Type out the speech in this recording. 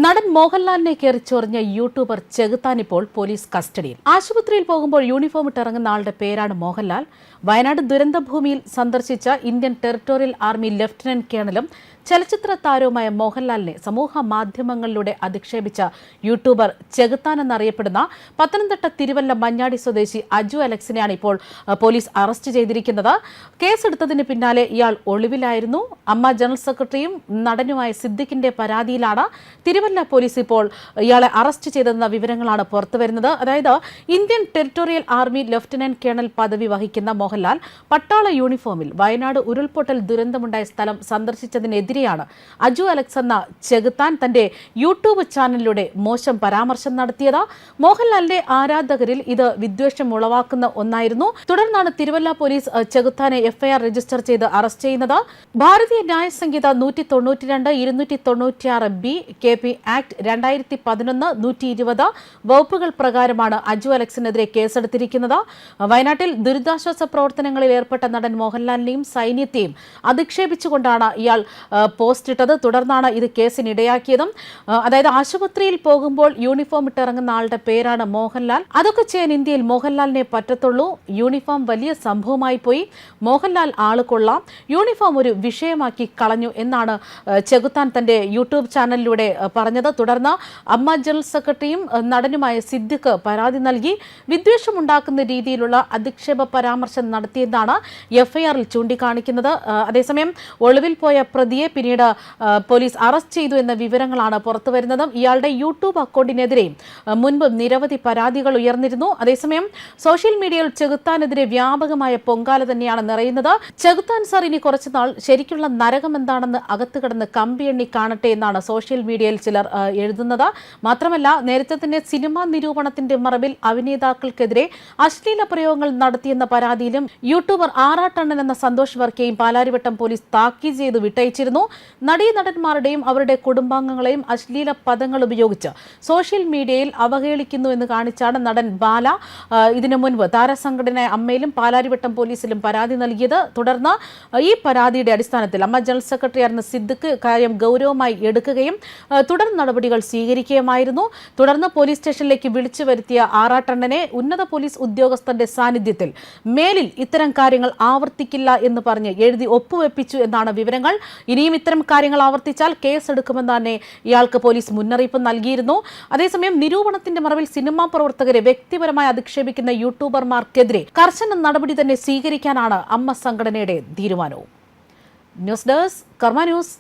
നടൻ മോഹൻലാലിനെ കയറിച്ചൊറിഞ്ഞ യൂട്യൂബർ ചെകുത്താൻ ഇപ്പോൾ പോലീസ് കസ്റ്റഡിയിൽ. ആശുപത്രിയിൽ പോകുമ്പോൾ യൂണിഫോം ഇട്ടിറങ്ങുന്ന ആളുടെ പേരാണ് മോഹൻലാൽ. വയനാട് ദുരന്തഭൂമിയിൽ സന്ദർശിച്ച ഇന്ത്യൻ ടെറിട്ടോറിയൽ ആർമി ലഫ്റ്റനന്റ് കേണലും ചലച്ചിത്ര താരവുമായ മോഹൻലാലിനെ സമൂഹ മാധ്യമങ്ങളിലൂടെ അധിക്ഷേപിച്ച യൂട്യൂബർ ചെകുത്താൻ എന്നറിയപ്പെടുന്ന പത്തനംതിട്ട തിരുവല്ല മഞ്ഞാടി സ്വദേശി അജു അലക്സിനെയാണ് ഇപ്പോൾ പോലീസ് അറസ്റ്റ് ചെയ്തിരിക്കുന്നത്. കേസെടുത്തതിന് പിന്നാലെ ഇയാൾ ഒളിവിലായിരുന്നു. അമ്മ ജനറൽ സെക്രട്ടറിയും നടനുമായ സിദ്ദിഖിന്റെ പരാതിയിലാണ് തിരുവല്ല പോലീസ് ഇപ്പോൾ ഇയാളെ അറസ്റ്റ് ചെയ്തെന്ന വിവരങ്ങളാണ് പുറത്തുവരുന്നത്. അതായത് Indian territorial army lieutenant colonel പദവി വഹിക്കുന്ന മോഹൻലാൽ പട്ടാള യൂണിഫോമിൽ വയനാട് ഉരുൾപൊട്ടൽ ദുരന്തമുണ്ടായ സ്ഥലം സന്ദർശിച്ചതിനെതിരെ അജു അലക്സ് എന്ന ചെകുത്താൻ തന്റെ യൂട്യൂബ് ചാനലിലൂടെ മോശം പരാമർശം നടത്തിയത്. മോഹൻലാലിന്റെ ആരാധകരിൽ ഇത് വിദ്വേഷം ഉളവാക്കുന്ന ഒന്നായിരുന്നു. തുടർന്നാണ് തിരുവല്ല പോലീസ് ചെകുത്താനെ എഫ്ഐആർ രജിസ്റ്റർ ചെയ്ത് അറസ്റ്റ് ചെയ്യുന്നത്. ഭാരതീയ ന്യായ സംഹിത 192, 296B, KP ആക്ട് 2011, 120 വകുപ്പുകൾ പ്രകാരമാണ് അജു അലക്സിനെതിരെ കേസെടുത്തിരിക്കുന്നത്. വയനാട്ടിൽ ദുരിതാശ്വാസ പ്രവർത്തനങ്ങളിൽ ഏർപ്പെട്ട നടൻ മോഹൻലാലിനെയും സൈന്യത്തെയും അധിക്ഷേപിച്ചുകൊണ്ടാണ് ഇയാൾ പോസ്റ്റ് ഇട്ടത്. തുടർന്നാണ് ഇത് കേസിനിടയാക്കിയതും. അതായത് ആശുപത്രിയിൽ പോകുമ്പോൾ യൂണിഫോം ഇട്ടിറങ്ങുന്ന ആളുടെ പേരാണ് മോഹൻലാൽ. അതൊക്കെ ചെയ്യാൻ ഇന്ത്യയിൽ മോഹൻലാലിനെ പറ്റത്തുള്ളൂ. യൂണിഫോം വലിയ സംഭവമായി പോയി. മോഹൻലാൽ ആള് കൊള്ളാം. യൂണിഫോം ഒരു വിഷയമാക്കി കളഞ്ഞു എന്നാണ് ചെകുത്താൻ തന്റെ യൂട്യൂബ് ചാനലിലൂടെ പറഞ്ഞത്. തുടർന്ന് അമ്മ ജനറൽ സെക്രട്ടറിയും നടനുമായ സിദ്ദിഖ് പരാതി നൽകി വിദ്വേഷമുണ്ടാക്കുന്ന രീതിയിലുള്ള അധിക്ഷേപ പരാമർശം നടത്തിയെന്നാണ് എഫ്ഐആറിൽ ചൂണ്ടിക്കാണിക്കുന്നത്. അതേസമയം ഒളിവിൽ പോയ പ്രതിയെ പിന്നീട് പോലീസ് അറസ്റ്റ് ചെയ്തു എന്ന വിവരങ്ങളാണ് പുറത്തുവരുന്നത്. ഇയാളുടെ യൂട്യൂബ് അക്കൗണ്ടിനെതിരെ മുൻപ് നിരവധി പരാതികൾ ഉയർന്നിരുന്നു. അതേസമയം സോഷ്യൽ മീഡിയയിൽ ചെകുത്താനെതിരെ വ്യാപകമായ പൊങ്കാല തന്നെയാണ് നിറയുന്നത്. ചെകുത്താൻ സാർ ഇനി കുറച്ചുനാൾ ശരിക്കുള്ള നരകം എന്താണെന്ന് അകത്ത് കിടന്ന് കമ്പിയെണ്ണി കാണട്ടെ എന്നാണ് സോഷ്യൽ മീഡിയയിൽ ചിലർ എഴുതുന്നത്. മാത്രമല്ല, നേരത്തെ തന്നെ സിനിമാ നിരൂപണത്തിന്റെ മറവിൽ അഭിനേതാക്കൾക്കെതിരെ അശ്ലീല പ്രയോഗങ്ങൾ നടത്തിയെന്ന പരാതിയിലും യൂട്യൂബർ ആറാട്ടണ്ണൻ എന്ന സന്തോഷ് വർക്കിയെയും പാലാരിവട്ടം പോലീസ് താക്കീത് ചെയ്ത് വിട്ടയച്ചിരുന്നു. നടീനടന്മാരുടെയും അവരുടെ കുടുംബാംഗങ്ങളെയും അശ്ലീല പദങ്ങൾ ഉപയോഗിച്ച് സോഷ്യൽ മീഡിയയിൽ അവഹേളിക്കുന്നു എന്ന് കാണിച്ചാണ് നടൻ ബാല ഇതിനു മുൻപ് താരസംഘടനയായ അമ്മയിലും പാലാരിവട്ടം പോലീസിലും പരാതി നൽകിയത്. തുടർന്ന് ഈ പരാതിയുടെ അടിസ്ഥാനത്തിൽ അമ്മ ജനറൽ സെക്രട്ടറി ആയിരുന്ന സിദ്ദിഖ് കാര്യം ഗൗരവമായി എടുക്കുകയും തുടർ നടപടികൾ സ്വീകരിക്കുകയുമായിരുന്നു. തുടർന്ന് പോലീസ് സ്റ്റേഷനിലേക്ക് വിളിച്ചു വരുത്തിയ ആറാട്ടണ്ണനെ ഉന്നത പോലീസ് ഉദ്യോഗസ്ഥന്റെ സാന്നിധ്യത്തിൽ മേലിൽ ഇത്തരം കാര്യങ്ങൾ ആവർത്തിക്കില്ല എന്ന് പറഞ്ഞ് എഴുതി ഒപ്പുവെപ്പിച്ചു എന്നാണ് വിവരങ്ങൾ. ഇനിയും ഇത്തരം കാര്യങ്ങൾ ആവർത്തിച്ചാൽ കേസെടുക്കുമെന്ന് തന്നെ ഇയാൾക്ക് പോലീസ് മുന്നറിയിപ്പ് നൽകിയിരുന്നു. അതേസമയം നിരൂപണത്തിന്റെ മറവിൽ സിനിമാ പ്രവർത്തകരെ വ്യക്തിപരമായി അധിക്ഷേപിക്കുന്ന യൂട്യൂബർമാർക്കെതിരെ കർശന നടപടി തന്നെ സ്വീകരിക്കാനാണ് അമ്മ സംഘടനയുടെ തീരുമാനവും. ന്യൂസ് ഡെസ്ക് കർമ്മ ന്യൂസ്.